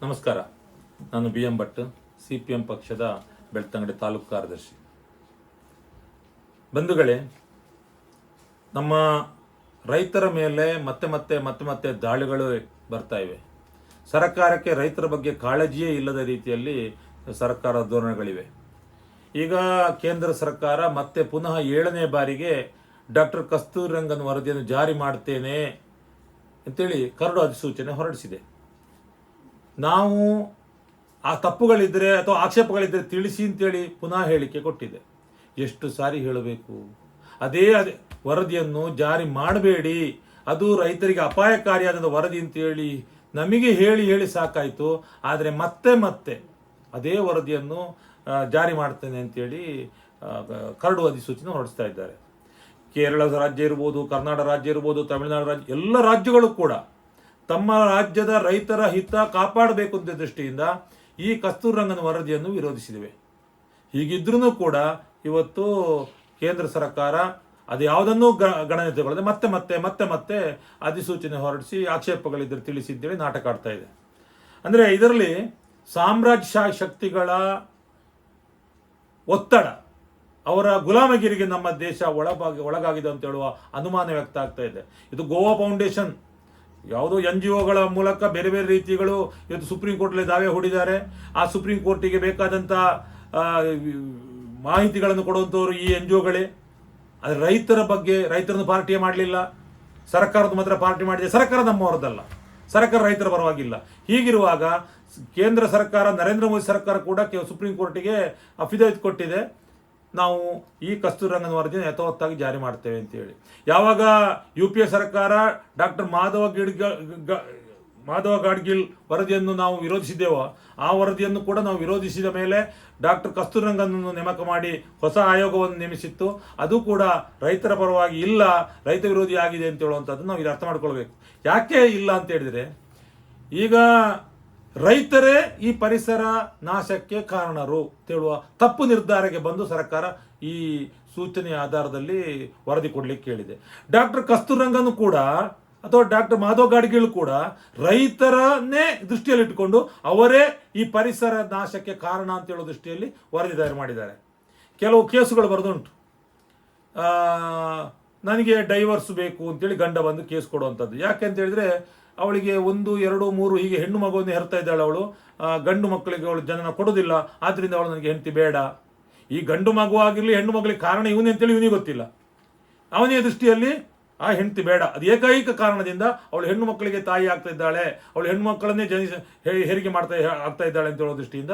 ನಮಸ್ಕಾರ. ನಾನು BM Bhat, CPM ಪಕ್ಷದ ಬೆಳ್ತಂಗಡಿ ತಾಲೂಕು ಕಾರ್ಯದರ್ಶಿ. ಬಂಧುಗಳೇ, ನಮ್ಮ ರೈತರ ಮೇಲೆ ಮತ್ತೆ ದಾಳಿಗಳು ಬರ್ತಾ ಇವೆ. ಸರ್ಕಾರಕ್ಕೆ ರೈತರ ಬಗ್ಗೆ ಕಾಳಜಿಯೇ ಇಲ್ಲದ ರೀತಿಯಲ್ಲಿ ಸರ್ಕಾರ ಧೋರಣೆಗಳಿವೆ. ಈಗ ಕೇಂದ್ರ ಸರ್ಕಾರ ಮತ್ತೆ ಪುನಃ 7ನೇ ಬಾರಿಗೆ ಡಾಕ್ಟರ್ ಕಸ್ತೂರಿ ರಂಗನ್ ವರದಿಯನ್ನು ಜಾರಿ ಮಾಡ್ತೇನೆ ಅಂತೇಳಿ ಕರಡು ಅಧಿಸೂಚನೆ ಹೊರಡಿಸಿದೆ. ನಾವು ಆ ತಪ್ಪುಗಳಿದ್ದರೆ ಅಥವಾ ಆಕ್ಷೇಪಗಳಿದ್ದರೆ ತಿಳಿಸಿ ಅಂತೇಳಿ ಪುನಃ ಹೇಳಿಕೆ ಕೊಟ್ಟಿದೆ. ಎಷ್ಟು ಸಾರಿ ಹೇಳಬೇಕು? ಅದೇ ವರದಿಯನ್ನು ಜಾರಿ ಮಾಡಬೇಡಿ, ಅದು ರೈತರಿಗೆ ಅಪಾಯಕಾರಿಯಾದ ವರದಿ ಅಂತೇಳಿ ನಮಗೆ ಹೇಳಿ ಸಾಕಾಯಿತು. ಆದರೆ ಮತ್ತೆ ಅದೇ ವರದಿಯನ್ನು ಜಾರಿ ಮಾಡ್ತೇನೆ ಅಂತೇಳಿ ಕರಡು ಅಧಿಸೂಚನೆ ಹೊರಡಿಸ್ತಾ ಇದ್ದಾರೆ. ಕೇರಳ ರಾಜ್ಯ ಇರ್ಬೋದು, ಕರ್ನಾಟಕ ರಾಜ್ಯ ಇರ್ಬೋದು, ತಮಿಳುನಾಡು ರಾಜ್ಯ, ಎಲ್ಲ ರಾಜ್ಯಗಳು ಕೂಡ ತಮ್ಮ ರಾಜ್ಯದ ರೈತರ ಹಿತ ಕಾಪಾಡಬೇಕು ಅಂತ ದೃಷ್ಟಿಯಿಂದ ಈ ಕಸ್ತೂರಿ ರಂಗನ್ ವರದಿಯನ್ನು ವಿರೋಧಿಸಿವೆ. ಹೀಗಿದ್ರೂ ಕೂಡ ಇವತ್ತು ಕೇಂದ್ರ ಸರ್ಕಾರ ಅದು ಯಾವುದನ್ನೂ ಗಣನೆ ತಗೊಳ್ಳದೆ ಮತ್ತೆ ಅಧಿಸೂಚನೆ ಹೊರಡಿಸಿ ಆಕ್ಷೇಪಗಳಿದ್ದರೆ ತಿಳಿಸಿದ್ದೇಳಿ ನಾಟಕ ಆಡ್ತಾ ಇದೆ. ಅಂದರೆ ಇದರಲ್ಲಿ ಸಾಮ್ರಾಜ್ಯಶಾಹಿ ಶಕ್ತಿಗಳ ಒತ್ತಡ, ಅವರ ಗುಲಾಮಗಿರಿಗೆ ನಮ್ಮ ದೇಶ ಒಳಗಾಗಿದೆ ಅಂತ ಹೇಳುವ ಅನುಮಾನ ವ್ಯಕ್ತ ಆಗ್ತಾ ಇದೆ. ಇದು ಗೋವಾ ಫೌಂಡೇಶನ್ ಯಾವುದೋ NGOಗಳ ಮೂಲಕ ಬೇರೆ ರೀತಿಗಳು ಇವತ್ತು ಸುಪ್ರೀಂ ಕೋರ್ಟಲ್ಲಿ ದಾವೆ ಹೂಡಿದ್ದಾರೆ. ಆ ಸುಪ್ರೀಂ ಕೋರ್ಟಿಗೆ ಬೇಕಾದಂಥ ಮಾಹಿತಿಗಳನ್ನು ಕೊಡುವಂಥವ್ರು ಈ NGOಗಳೇ. ಆದರೆ ರೈತರ ಬಗ್ಗೆ ರೈತರನ್ನು ಪಾರ್ಟಿಯೇ ಮಾಡಲಿಲ್ಲ, ಸರ್ಕಾರದ ಮಾತ್ರ ಪಾರ್ಟಿ ಮಾಡಿದೆ. ಸರ್ಕಾರ ನಮ್ಮವರದಲ್ಲ, ಸರ್ಕಾರ ರೈತರ ಪರವಾಗಿಲ್ಲ. ಹೀಗಿರುವಾಗ ಕೇಂದ್ರ ಸರ್ಕಾರ, ನರೇಂದ್ರ ಮೋದಿ ಸರ್ಕಾರ ಕೂಡ ಸುಪ್ರೀಂ ಕೋರ್ಟಿಗೆ ಅಫಿಡವಿಟ್ ಕೊಟ್ಟಿದೆ, ನಾವು ಈ ಕಸ್ತೂರಿ ರಂಗನ್ ವರದಿಯನ್ನು ಯಥಾವತ್ತಾಗಿ ಜಾರಿ ಮಾಡ್ತೇವೆ ಅಂತೇಳಿ. ಯಾವಾಗ UPA ಸರ್ಕಾರ ಡಾಕ್ಟರ್ ಮಾಧವ ಗಾಡ್ಗಿಲ್ ವರದಿಯನ್ನು ನಾವು ವಿರೋಧಿಸಿದ್ದೇವೋ, ಆ ವರದಿಯನ್ನು ಕೂಡ ನಾವು ವಿರೋಧಿಸಿದ ಮೇಲೆ ಡಾಕ್ಟರ್ ಕಸ್ತೂರಿ ರಂಗನನ್ನು ನೇಮಕ ಮಾಡಿ ಹೊಸ ಆಯೋಗವನ್ನು ನೇಮಿಸಿತ್ತು. ಅದು ಕೂಡ ರೈತರ ಪರವಾಗಿ ಇಲ್ಲ, ರೈತ ವಿರೋಧಿ ಆಗಿದೆ ಅಂತ ಹೇಳುವಂಥದ್ದು ನಾವು ಇಲ್ಲಿ ಅರ್ಥ ಮಾಡ್ಕೊಳ್ಬೇಕು. ಯಾಕೆ ಇಲ್ಲ ಅಂತ ಹೇಳಿದರೆ, ಈಗ ರೈತರೇ ಈ ಪರಿಸರ ನಾಶಕ್ಕೆ ಕಾರಣರು ಹೇಳುವ ತಪ್ಪು ನಿರ್ಧಾರಕ್ಕೆ ಬಂದು ಸರ್ಕಾರ ಈ ಸೂಚನೆಯ ಆಧಾರದಲ್ಲಿ ವರದಿ ಕೊಡಲಿಕ್ಕೆ ಕೇಳಿದೆ. ಡಾಕ್ಟರ್ ಕಸ್ತೂರಿ ರಂಗನ್ ಕೂಡ ಅಥವಾ ಡಾಕ್ಟರ್ ಮಾಧವ್ ಗಾಡ್ಗಿಲ್ ಕೂಡ ರೈತರನ್ನೇ ದೃಷ್ಟಿಯಲ್ಲಿಟ್ಟುಕೊಂಡು ಅವರೇ ಈ ಪರಿಸರ ನಾಶಕ್ಕೆ ಕಾರಣ ಅಂತ ಹೇಳೋ ದೃಷ್ಟಿಯಲ್ಲಿ ವರದಿ ತಯಾರು ಮಾಡಿದ್ದಾರೆ. ಕೆಲವು ಕೇಸುಗಳು ಬರೆದುಂಟು. ನನಗೆ ಡೈವರ್ಸ್ ಬೇಕು ಅಂತೇಳಿ ಗಂಡ ಬಂದು ಕೇಸ್ ಕೊಡುವಂಥದ್ದು. ಯಾಕೆ ಅಂತ ಹೇಳಿದ್ರೆ, ಅವಳಿಗೆ 1, 2, 3 ಹೀಗೆ ಹೆಣ್ಣು ಮಗುವನ್ನು ಹೆರ್ತಾ ಇದ್ದಾಳೆ. ಅವಳು ಗಂಡು ಮಕ್ಕಳಿಗೆ ಅವಳು ಜನನ ಕೊಡೋದಿಲ್ಲ, ಆದ್ದರಿಂದ ಅವಳು ನನಗೆ ಹೆಂಡತಿ ಬೇಡ. ಈ ಗಂಡು ಮಗು ಆಗಿರಲಿ ಹೆಣ್ಣು ಮಗಳಿಗೆ ಕಾರಣ ಇವನೇ ಅಂತೇಳಿ ಇವನಿಗೆ ಗೊತ್ತಿಲ್ಲ. ಅವನಿಗೆ ದೃಷ್ಟಿಯಲ್ಲಿ ಆ ಹೆಂಡತಿ ಬೇಡ, ಅದು ಏಕೈಕ ಕಾರಣದಿಂದ ಅವಳು ಹೆಣ್ಣು ಮಕ್ಕಳಿಗೆ ತಾಯಿ ಆಗ್ತಾ ಇದ್ದಾಳೆ, ಅವಳು ಹೆಣ್ಣು ಮಕ್ಕಳನ್ನೇ ಹೆರಿಗೆ ಆಗ್ತಾ ಇದ್ದಾಳೆ ಅಂತ ಹೇಳೋ ದೃಷ್ಟಿಯಿಂದ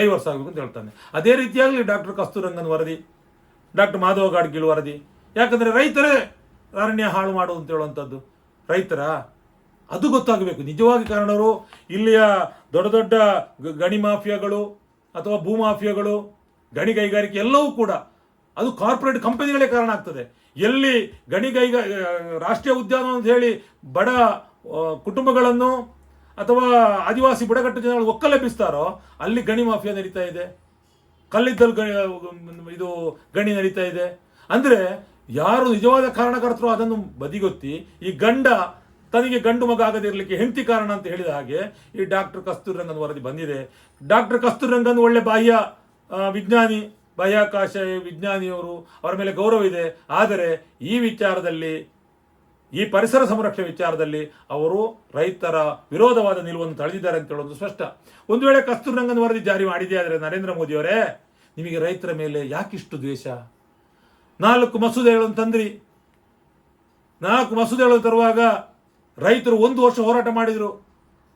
ಡೈವರ್ಸ್ ಆಗಬೇಕು ಅಂತ ಹೇಳ್ತಾನೆ. ಅದೇ ರೀತಿಯಾಗಲಿ ಡಾಕ್ಟರ್ ಕಸ್ತೂರಿ ರಂಗನ್ ವರದಿ, ಡಾಕ್ಟರ್ ಮಾಧವ ಗಾಡ್ಗಿಲ್ ವರದಿ. ಯಾಕಂದರೆ ರೈತರೇ ಅರಣ್ಯ ಹಾಳು ಮಾಡುವುದು ಅಂತ ಹೇಳುವಂಥದ್ದು ರೈತರ, ಅದು ಗೊತ್ತಾಗಬೇಕು. ನಿಜವಾಗಿ ಕಾರಣರು ಇಲ್ಲಿಯ ದೊಡ್ಡ ಗಣಿ ಮಾಫಿಯಾಗಳು ಅಥವಾ ಭೂಮಾಫಿಯಾಗಳು, ಗಣಿ ಕೈಗಾರಿಕೆ ಎಲ್ಲವೂ ಕೂಡ ಅದು ಕಾರ್ಪೊರೇಟ್ ಕಂಪನಿಗಳೇ ಕಾರಣ ಆಗ್ತದೆ. ಎಲ್ಲಿ ರಾಷ್ಟ್ರೀಯ ಉದ್ಯಾನ ಅಂತ ಹೇಳಿ ಬಡ ಕುಟುಂಬಗಳನ್ನು ಅಥವಾ ಆದಿವಾಸಿ ಬುಡಕಟ್ಟು ಜನಗಳು ಒಕ್ಕಲೆಬ್ಬಿಸ್ತಾರೋ ಅಲ್ಲಿ ಗಣಿ ಮಾಫಿಯಾ ನಡೀತಾ ಇದೆ, ಕಲ್ಲಿದ್ದಲು ಇದು ಗಣಿ ನಡೀತಾ ಇದೆ. ಅಂದರೆ ಯಾರು ನಿಜವಾದ ಕಾರಣಕರ್ತರು ಅದನ್ನು ಬದಿಗೊತ್ತಿ ಈ ತನಗೆ ಗಂಡು ಮಗ ಆಗದಿರಲಿಕ್ಕೆ ಹೆಂಡತಿ ಕಾರಣ ಅಂತ ಹೇಳಿದ ಹಾಗೆ ಈ ಡಾಕ್ಟರ್ ಕಸ್ತೂರಿ ರಂಗನ್ ವರದಿ ಬಂದಿದೆ. ಡಾಕ್ಟರ್ ಕಸ್ತೂರಿ ರಂಗನ್ ಒಳ್ಳೆ ವಿಜ್ಞಾನಿ, ಬಾಹ್ಯಾಕಾಶ ವಿಜ್ಞಾನಿಯವರು, ಅವರ ಮೇಲೆ ಗೌರವ ಇದೆ. ಆದರೆ ಈ ವಿಚಾರದಲ್ಲಿ, ಈ ಪರಿಸರ ಸಂರಕ್ಷಣೆ ವಿಚಾರದಲ್ಲಿ ಅವರು ರೈತರ ವಿರೋಧವಾದ ನಿಲುವನ್ನು ತಳೆದಿದ್ದಾರೆ ಅಂತ ಹೇಳೋದು ಸ್ಪಷ್ಟ. ಒಂದು ವೇಳೆ ಕಸ್ತೂರಿ ರಂಗನ್ ವರದಿ ಜಾರಿ ಮಾಡಿದೆ ಆದರೆ ನರೇಂದ್ರ ಮೋದಿಯವರೇ, ನಿಮಗೆ ರೈತರ ಮೇಲೆ ಯಾಕಿಷ್ಟು ದ್ವೇಷ? 4 ಮಸೂದೆಗಳನ್ನು ತಂದ್ರಿ. 4 ಮಸೂದೆಗಳನ್ನು ತರುವಾಗ ರೈತರು 1 ವರ್ಷ ಹೋರಾಟ ಮಾಡಿದರು.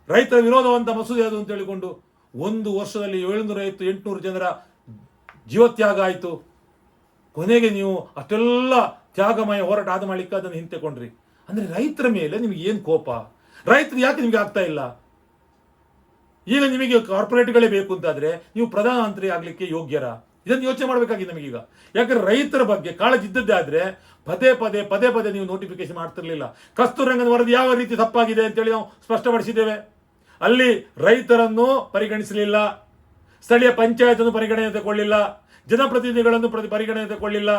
ರೈತರ ವಿರೋಧವಂತ ಮಸೂದೆ ಅದು ಅಂತ ಹೇಳಿಕೊಂಡು 1 ವರ್ಷದಲ್ಲಿ 750-800 ಜನರ ಜೀವತ್ಯಾಗ ಆಯಿತು. ಕೊನೆಗೆ ನೀವು ಅಷ್ಟೆಲ್ಲ ತ್ಯಾಗಮಯ ಹೋರಾಟ ಆದ ಮಾಡಲಿಕ್ಕೆ ಅದನ್ನು ಹಿಂತೆಕೊಂಡ್ರಿ. ಅಂದರೆ ರೈತರ ಮೇಲೆ ನಿಮಗೆ ಏನು ಕೋಪ? ರೈತರು ಯಾಕೆ ನಿಮಗೆ ಆಗ್ತಾ ಇಲ್ಲ? ಈಗ ನಿಮಗೆ ಕಾರ್ಪೊರೇಟ್ಗಳೇ ಬೇಕು ಅಂತಾದರೆ ನೀವು ಪ್ರಧಾನಮಂತ್ರಿ ಆಗಲಿಕ್ಕೆ ಯೋಗ್ಯರ? ಇದನ್ನು ಯೋಚನೆ ಮಾಡಬೇಕಾಗಿದೆ ನಮಗೀಗ. ಯಾಕಂದ್ರೆ ರೈತರ ಬಗ್ಗೆ ಕಾಳಜಿ ಇದ್ದದ್ದೇ ಆದರೆ ಪದೇ ನೀವು ನೋಟಿಫಿಕೇಶನ್ ಮಾಡ್ತಿರ್ಲಿಲ್ಲ. ಕಸ್ತೂರಿ ರಂಗನ್ ವರದಿ ಯಾವ ರೀತಿ ತಪ್ಪಾಗಿದೆ ಅಂತೇಳಿ ನಾವು ಸ್ಪಷ್ಟಪಡಿಸಿದ್ದೇವೆ. ಅಲ್ಲಿ ರೈತರನ್ನು ಪರಿಗಣಿಸಲಿಲ್ಲ, ಸ್ಥಳೀಯ ಪಂಚಾಯತ್ ಪರಿಗಣನೆ ತಗೊಳ್ಳಿಲ್ಲ, ಜನಪ್ರತಿನಿಧಿಗಳನ್ನು ಪರಿಗಣನೆ ತಗೊಳ್ಳಿಲ್ಲ,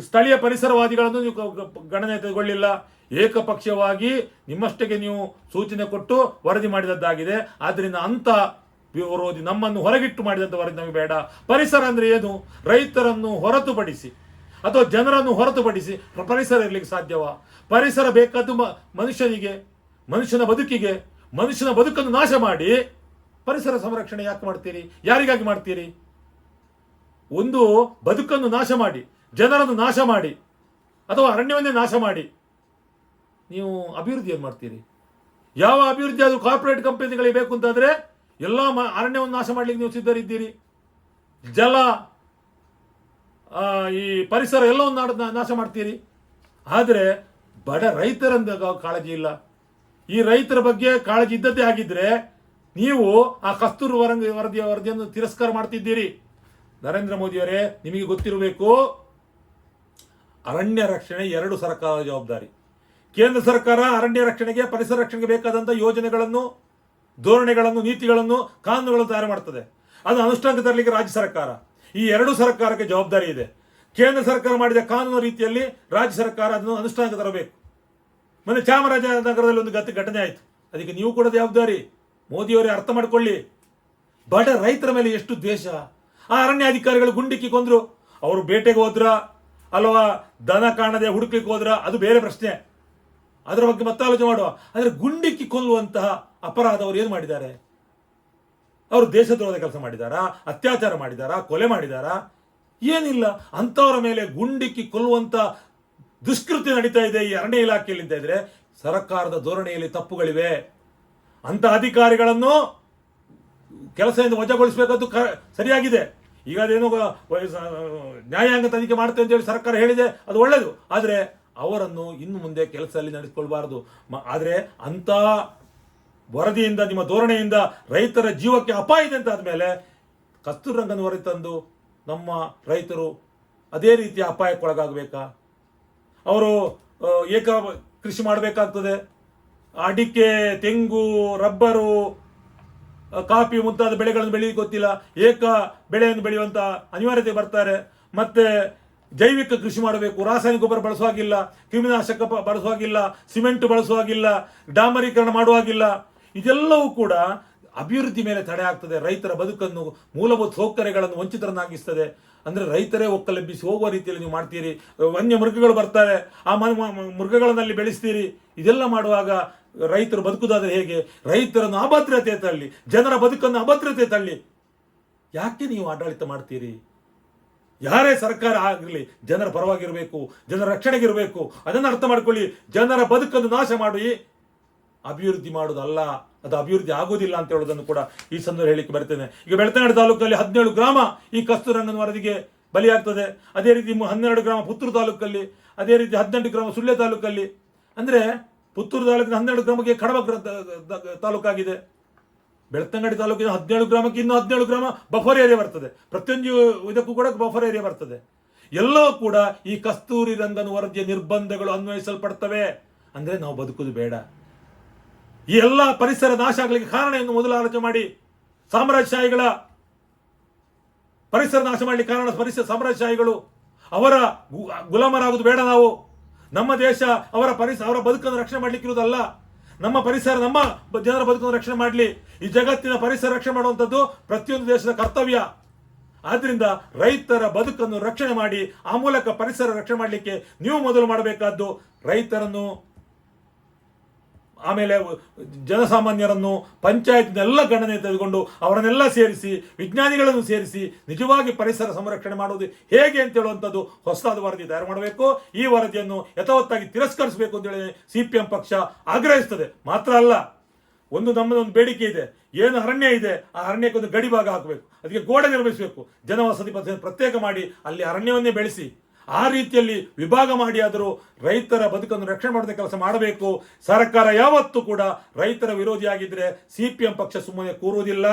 ಸ್ಥಳೀಯ ಪರಿಸರವಾದಿಗಳನ್ನು ನೀವು ಗಣನೆ ತೆಗೆದುಕೊಳ್ಳಿಲ್ಲ. ಏಕಪಕ್ಷವಾಗಿ ನಿಮ್ಮಷ್ಟಕ್ಕೆ ನೀವು ಸೂಚನೆ ಕೊಟ್ಟು ವರದಿ ಮಾಡಿದದ್ದಾಗಿದೆ. ಆದ್ದರಿಂದ ಅಂತ ವಿರೋಧಿ ನಮ್ಮನ್ನು ಹೊರಗಿಟ್ಟು ಮಾಡಿದಂಥ ವರದಿ ನಮಗೆ ಬೇಡ. ಪರಿಸರ ಅಂದರೆ ಏನು? ರೈತರನ್ನು ಹೊರತುಪಡಿಸಿ ಅಥವಾ ಜನರನ್ನು ಹೊರತುಪಡಿಸಿ ಪರಿಸರ ಇರಲಿಕ್ಕೆ ಸಾಧ್ಯವಾ? ಪರಿಸರ ಬೇಕಾದ್ದು ಮನುಷ್ಯನಿಗೆ, ಮನುಷ್ಯನ ಬದುಕಿಗೆ. ಮನುಷ್ಯನ ಬದುಕನ್ನು ನಾಶ ಮಾಡಿ ಪರಿಸರ ಸಂರಕ್ಷಣೆ ಯಾಕೆ ಮಾಡ್ತೀರಿ? ಯಾರಿಗಾಗಿ ಮಾಡ್ತೀರಿ? ಒಂದು ಬದುಕನ್ನು ನಾಶ ಮಾಡಿ, ಜನರನ್ನು ನಾಶ ಮಾಡಿ, ಅಥವಾ ಅರಣ್ಯವನ್ನೇ ನಾಶ ಮಾಡಿ ನೀವು ಅಭಿವೃದ್ಧಿ ಏನು ಮಾಡ್ತೀರಿ? ಯಾವ ಅಭಿವೃದ್ಧಿ? ಅದು ಕಾರ್ಪೊರೇಟ್ ಕಂಪನಿಗಳಿಗೆ ಬೇಕು ಅಂತಂದರೆ ಎಲ್ಲ ಅರಣ್ಯವನ್ನು ನಾಶ ಮಾಡಲಿಕ್ಕೆ ನೀವು ಸಿದ್ಧರಿದ್ದೀರಿ. ಜಲ, ಈ ಪರಿಸರ ಎಲ್ಲವನ್ನು ನಾಶ ಮಾಡ್ತೀರಿ. ಆದರೆ ಬಡ ರೈತರಂದ ಕಾಳಜಿ ಇಲ್ಲ. ಈ ರೈತರ ಬಗ್ಗೆ ಕಾಳಜಿ ಇದ್ದದ್ದೇ ಆಗಿದ್ರೆ ನೀವು ಆ ಕಸ್ತೂರಿ ವರದಿಯನ್ನು ತಿರಸ್ಕಾರ ಮಾಡ್ತಿದ್ದೀರಿ. ನರೇಂದ್ರ ಮೋದಿಯವರೇ, ನಿಮಗೆ ಗೊತ್ತಿರಬೇಕು, ಅರಣ್ಯ ರಕ್ಷಣೆ ಎರಡು ಸರ್ಕಾರದ ಜವಾಬ್ದಾರಿ. ಕೇಂದ್ರ ಸರ್ಕಾರ ಅರಣ್ಯ ರಕ್ಷಣೆಗೆ, ಪರಿಸರ ರಕ್ಷಣೆಗೆ ಬೇಕಾದಂಥ ಯೋಜನೆಗಳನ್ನು, ಧೋರಣೆಗಳನ್ನು, ನೀತಿಗಳನ್ನು, ಕಾನೂನುಗಳನ್ನು ತಯಾರು ಮಾಡ್ತದೆ. ಅದು ಅನುಷ್ಠಾನಕ್ಕೆ ತರಲಿಕ್ಕೆ ರಾಜ್ಯ ಸರ್ಕಾರ. ಈ ಎರಡು ಸರ್ಕಾರಕ್ಕೆ ಜವಾಬ್ದಾರಿ ಇದೆ. ಕೇಂದ್ರ ಸರ್ಕಾರ ಮಾಡಿದ ಕಾನೂನು ರೀತಿಯಲ್ಲಿ ರಾಜ್ಯ ಸರ್ಕಾರ ಅದನ್ನು ಅನುಷ್ಠಾನಕ್ಕೆ ತರಬೇಕು. ಮೊನ್ನೆ ಚಾಮರಾಜನಗರದಲ್ಲಿ ಒಂದು ಘಟನೆ ಆಯಿತು. ಅದಕ್ಕೆ ನೀವು ಕೂಡ ಜವಾಬ್ದಾರಿ. ಮೋದಿಯವರೇ ಅರ್ಥ ಮಾಡಿಕೊಳ್ಳಿ. ಬಡ ರೈತರ ಮೇಲೆ ಎಷ್ಟು ದ್ವೇಷ. ಆ ಅರಣ್ಯಾಧಿಕಾರಿಗಳು ಗುಂಡಿಕ್ಕಿ ಕೊಂದ್ರು. ಅವರು ಬೇಟೆಗೆ ಹೋದ್ರ ಅಲ್ವಾ, ದನ ಕಾಣದೆ ಹುಡುಕ್ಲಿಕ್ಕೆ ಹೋದ್ರ, ಅದು ಬೇರೆ ಪ್ರಶ್ನೆ. ಅದರ ಬಗ್ಗೆ ಮತ್ತೆ ಆಲೋಚನೆ ಮಾಡುವ. ಆದರೆ ಗುಂಡಿಕ್ಕಿ ಕೊಲ್ಲುವಂತಹ ಅಪರಾಧ ಅವರು ಏನು ಮಾಡಿದ್ದಾರೆ? ಅವರು ದೇಶದ್ರೋಹದ ಕೆಲಸ ಮಾಡಿದಾರಾ? ಅತ್ಯಾಚಾರ ಮಾಡಿದಾರಾ? ಕೊಲೆ ಮಾಡಿದಾರಾ? ಏನಿಲ್ಲ. ಅಂಥವರ ಮೇಲೆ ಗುಂಡಿಕ್ಕಿ ಕೊಲ್ಲುವಂತ ದುಷ್ಕೃತ್ಯ ನಡೀತಾ ಇದೆ ಈ ಅರಣ್ಯ ಇಲಾಖೆಯಲ್ಲಿ ಅಂತ ಇದ್ರೆ ಸರ್ಕಾರದ ಧೋರಣೆಯಲ್ಲಿ ತಪ್ಪುಗಳಿವೆ. ಅಂತ ಅಧಿಕಾರಿಗಳನ್ನು ಕೆಲಸದಿಂದ ವಜಾಗೊಳಿಸಬೇಕಾದ್ದು ಸರಿಯಾಗಿದೆ. ಈಗ ಅದೇನೋ ನ್ಯಾಯಾಂಗ ತನಿಖೆ ಮಾಡ್ತೇವೆ ಅಂತ ಹೇಳಿ ಸರ್ಕಾರ ಹೇಳಿದೆ, ಅದು ಒಳ್ಳೆಯದು. ಆದರೆ ಅವರನ್ನು ಇನ್ನು ಮುಂದೆ ಕೆಲಸದಲ್ಲಿ ನಡೆಸಿಕೊಳ್ಬಾರದು. ಆದರೆ ಅಂಥ ವರದಿಯಿಂದ, ನಿಮ್ಮ ಧೋರಣೆಯಿಂದ ರೈತರ ಜೀವಕ್ಕೆ ಅಪಾಯ ಇದೆ ಅಂತ ಆದಮೇಲೆ ಕಸ್ತೂರಿ ರಂಗನ್ ವರದಿ ತಂದು ನಮ್ಮ ರೈತರು ಅದೇ ರೀತಿಯ ಅಪಾಯಕ್ಕೊಳಗಾಗಬೇಕಾ? ಅವರು ಏಕ ಕೃಷಿ ಮಾಡಬೇಕಾಗ್ತದೆ. ಅಡಿಕೆ, ತೆಂಗು, ರಬ್ಬರು, ಕಾಫಿ ಮುಂತಾದ ಬೆಳೆಗಳನ್ನು ಬೆಳೆಯಲಿಕ್ಕೆ ಗೊತ್ತಿಲ್ಲ. ಏಕ ಬೆಳೆಯನ್ನು ಬೆಳೆಯುವಂಥ ಅನಿವಾರ್ಯತೆ ಬರ್ತಾರೆ. ಮತ್ತೆ ಜೈವಿಕ ಕೃಷಿ ಮಾಡಬೇಕು. ರಾಸಾಯನಿಕ ಗೊಬ್ಬರ ಬಳಸುವಾಗಿಲ್ಲ, ಕ್ರಿಮಿನಾಶಕ ಬಳಸುವಾಗಿಲ್ಲ, ಸಿಮೆಂಟ್ ಬಳಸುವಾಗಿಲ್ಲ, ಡಾಂಬರೀಕರಣ ಮಾಡುವಾಗಿಲ್ಲ. ಇದೆಲ್ಲವೂ ಕೂಡ ಅಭಿವೃದ್ಧಿ ಮೇಲೆ ತಡೆ ಆಗ್ತದೆ. ರೈತರ ಬದುಕನ್ನು, ಮೂಲಭೂತ ಸೌಕರ್ಯಗಳನ್ನು ವಂಚಿತರನ್ನಾಗಿಸ್ತದೆ. ಅಂದರೆ ರೈತರೇ ಒಕ್ಕಲೆಬ್ಬಿಸಿ ಹೋಗುವ ರೀತಿಯಲ್ಲಿ ನೀವು ಮಾಡ್ತೀರಿ. ವನ್ಯ ಮೃಗಗಳು ಬರ್ತಾರೆ, ಆ ಮೃಗಗಳನ್ನಲ್ಲಿ ಬೆಳೆಸ್ತೀರಿ. ಇದೆಲ್ಲ ಮಾಡುವಾಗ ರೈತರು ಬದುಕುದಾದ್ರೆ ಹೇಗೆ? ರೈತರನ್ನು ಅಭದ್ರತೆ ತಳ್ಳಿ, ಜನರ ಬದುಕನ್ನು ಅಭದ್ರತೆ ತಳ್ಳಿ ಯಾಕೆ ನೀವು ಆಡಳಿತ ಮಾಡ್ತೀರಿ? ಯಾರೇ ಸರ್ಕಾರ ಆಗಿರಲಿ ಜನರ ಪರವಾಗಿರಬೇಕು, ಜನರ ರಕ್ಷಣೆಗಿರಬೇಕು. ಅದನ್ನು ಅರ್ಥ ಮಾಡ್ಕೊಳ್ಳಿ. ಜನರ ಬದುಕನ್ನು ನಾಶ ಮಾಡಿ ಅಭಿವೃದ್ಧಿ ಮಾಡುವುದಲ್ಲ, ಅದು ಅಭಿವೃದ್ಧಿ ಆಗುವುದಿಲ್ಲ ಅಂತ ಹೇಳೋದನ್ನು ಕೂಡ ಈ ಸಂದರ್ಭ ಹೇಳಿಕ್ಕೆ ಬರ್ತೇನೆ. ಈಗ ಬೆಳ್ತಂಗಡಿ ತಾಲೂಕಲ್ಲಿ 17 ಗ್ರಾಮ ಈ ಕಸ್ತೂರಿ ರಂಗನ್ ವರದಿಗೆ ಬಲಿಯಾಗ್ತದೆ. ಅದೇ ರೀತಿ 12 ಗ್ರಾಮ ಪುತ್ತೂರು ತಾಲೂಕಲ್ಲಿ, ಅದೇ ರೀತಿ 18 ಗ್ರಾಮ ಸುಳ್ಯ ತಾಲೂಕಲ್ಲಿ. ಅಂದರೆ ಪುತ್ತೂರು ತಾಲೂಕಿನ 12 ಗ್ರಾಮಕ್ಕೆ ಕಡಬ ತಾಲೂಕಾಗಿದೆ. ಬೆಳ್ತಂಗಡಿ ತಾಲೂಕಿನ 17 ಗ್ರಾಮಕ್ಕೆ ಇನ್ನು 17 ಗ್ರಾಮ ಬಫರ್ ಏರಿಯಾ ಬರ್ತದೆ. ಪ್ರತಿಯೊಂದು ಇದಕ್ಕೂ ಕೂಡ ಬಫರ್ ಏರಿಯಾ ಬರ್ತದೆ. ಎಲ್ಲವೂ ಕೂಡ ಈ ಕಸ್ತೂರಿ ರಂಗನ್ ವರದಿಯ ನಿರ್ಬಂಧಗಳು ಅನ್ವಯಿಸಲ್ಪಡ್ತವೆ. ಅಂದರೆ ನಾವು ಬದುಕುವುದು ಬೇಡ. ಈ ಎಲ್ಲ ಪರಿಸರ ನಾಶ ಆಗಲಿಕ್ಕೆ ಕಾರಣ ಎಂದು ಮೊದಲು ಆಲೋಚನೆ ಮಾಡಿ. ಸಾಮ್ರಾಜ್ಯಶಾಹಿಗಳ ಪರಿಸರ ನಾಶ ಮಾಡಲಿಕ್ಕೆ ಕಾರಣ ಸಾಮ್ರಾಜ್ಯಶಾಹಿಗಳು. ಅವರ ಗುಲಾಮರಾಗುವುದು ಬೇಡ ನಾವು. ನಮ್ಮ ದೇಶ ಅವರ ಬದುಕನ್ನು ರಕ್ಷಣೆ ಮಾಡಲಿಕ್ಕೆ ಇರುವುದಲ್ಲ. ನಮ್ಮ ಪರಿಸರ, ನಮ್ಮ ಜನರ ಬದುಕನ್ನು ರಕ್ಷಣೆ ಮಾಡಲಿ. ಈ ಜಗತ್ತಿನ ಪರಿಸರ ರಕ್ಷಣೆ ಮಾಡುವಂಥದ್ದು ಪ್ರತಿಯೊಂದು ದೇಶದ ಕರ್ತವ್ಯ. ಆದ್ರಿಂದ ರೈತರ ಬದುಕನ್ನು ರಕ್ಷಣೆ ಮಾಡಿ ಆ ಮೂಲಕ ಪರಿಸರ ರಕ್ಷಣೆ ಮಾಡಲಿಕ್ಕೆ ನೀವು ಮೊದಲು ಮಾಡಬೇಕಾದ್ದು ರೈತರನ್ನು, ಆಮೇಲೆ ಜನಸಾಮಾನ್ಯರನ್ನು, ಪಂಚಾಯತ್ನೆಲ್ಲ ಗಣನೆ ತೆಗೆದುಕೊಂಡು ಅವರನ್ನೆಲ್ಲ ಸೇರಿಸಿ, ವಿಜ್ಞಾನಿಗಳನ್ನು ಸೇರಿಸಿ ನಿಜವಾಗಿ ಪರಿಸರ ಸಂರಕ್ಷಣೆ ಮಾಡುವುದು ಹೇಗೆ ಅಂತ ಹೇಳುವಂಥದ್ದು ಹೊಸದಾದ ವರದಿ ತಯಾರು ಮಾಡಬೇಕು. ಈ ವರದಿಯನ್ನು ಯಥಾವತ್ತಾಗಿ ತಿರಸ್ಕರಿಸಬೇಕು ಅಂತೇಳಿ CPM ಪಕ್ಷ ಆಗ್ರಹಿಸ್ತದೆ. ಮಾತ್ರ ಅಲ್ಲ, ನಮ್ಮದೊಂದು ಬೇಡಿಕೆ ಇದೆ. ಏನು ಅರಣ್ಯ ಇದೆ, ಆ ಅರಣ್ಯಕ್ಕೆ ಒಂದು ಗಡಿ ಭಾಗ ಹಾಕಬೇಕು. ಅದಕ್ಕೆ ಗೋಡೆ ನಿರ್ಮಿಸಬೇಕು. ಜನವಸತಿ ಪ್ರತ್ಯೇಕ ಮಾಡಿ ಅಲ್ಲಿ ಅರಣ್ಯವನ್ನೇ ಬೆಳೆಸಿ ಆ ರೀತಿಯಲ್ಲಿ ವಿಭಾಗ ಮಾಡಿ ಆದರೂ ರೈತರ ಬದುಕನ್ನು ರಕ್ಷಣೆ ಮಾಡುವ ಕೆಲಸ ಮಾಡಬೇಕು. ಸರ್ಕಾರ ಯಾವತ್ತೂ ಕೂಡ ರೈತರ ವಿರೋಧಿಯಾಗಿದ್ದರೆ CPM ಪಕ್ಷ ಸುಮ್ಮನೆ ಕೂರುವುದಿಲ್ಲ.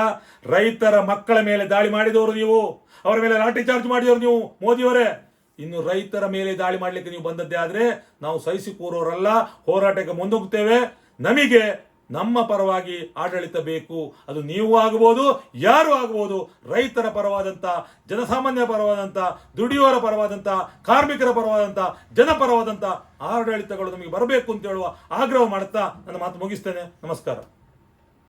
ರೈತರ ಮಕ್ಕಳ ಮೇಲೆ ದಾಳಿ ಮಾಡಿದವರು ನೀವು, ಅವರ ಮೇಲೆ ಲಾಠಿ ಚಾರ್ಜ್ ಮಾಡಿದವರು ನೀವು ಮೋದಿಯವರೇ. ಇನ್ನು ರೈತರ ಮೇಲೆ ದಾಳಿ ಮಾಡಲಿಕ್ಕೆ ನೀವು ಬಂದದ್ದೇ ಆದರೆ ನಾವು ಸಹಿಸಿ ಕೂರೋರಲ್ಲ, ಹೋರಾಟಕ್ಕೆ ಮುಂದೋಗ್ತೇವೆ. ನಮಗೆ ನಮ್ಮ ಪರವಾಗಿ ಆಡಳಿತ ಬೇಕು. ಅದು ನೀವು ಆಗಬಹುದು, ಯಾರು ಆಗಬಹುದು. ರೈತರ ಪರವಾದಂಥ, ಜನಸಾಮಾನ್ಯ ಪರವಾದಂಥ, ದುಡಿಯುವವರ ಪರವಾದಂಥ, ಕಾರ್ಮಿಕರ ಪರವಾದಂಥ, ಜನಪರವಾದಂಥ ಆಡಳಿತಗಳು ನಮಗೆ ಬರಬೇಕು ಅಂತ ಹೇಳುವ ಆಗ್ರಹ ಮಾಡುತ್ತಾ ನನ್ನ ಮಾತು ಮುಗಿಸ್ತೇನೆ. ನಮಸ್ಕಾರ.